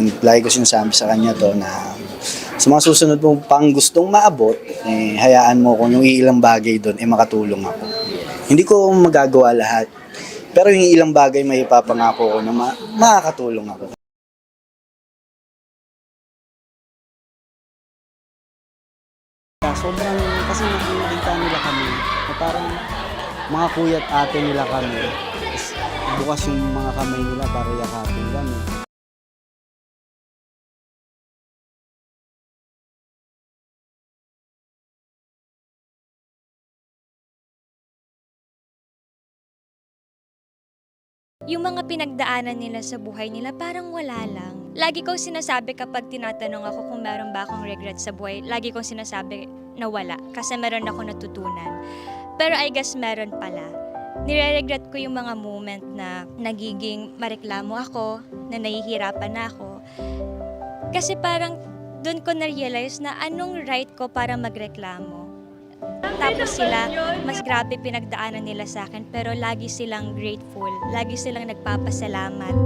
And lagi ko sinasabi sa kanya to na sa mga susunod mo pang gustong maabot, hayaan mo kung yung ilang bagay doon, makatulong ako. Hindi ko magagawa lahat. Pero yung ilang bagay may ipapangako ko na makakatulong ako. Sobrang kasi nakikita nila kami na parang mga kuya at ate nila kami. Tapos bukas yung mga kamay nila para yakapin kami. Yung mga pinagdaanan nila sa buhay nila parang wala lang. Lagi kong sinasabi kapag tinatanong ako kung meron ba akong regret sa buhay, lagi kong sinasabi na wala kasi meron ako natutunan. Pero I guess meron pala. Nire-regret ko yung mga moment na nagiging mareklamo ako, na nahihirapan na ako. Kasi parang doon ko na-realize na anong right ko para magreklamo. Tapos sila, mas grabe pinagdaanan nila sa akin pero lagi silang grateful, lagi silang nagpapasalamat.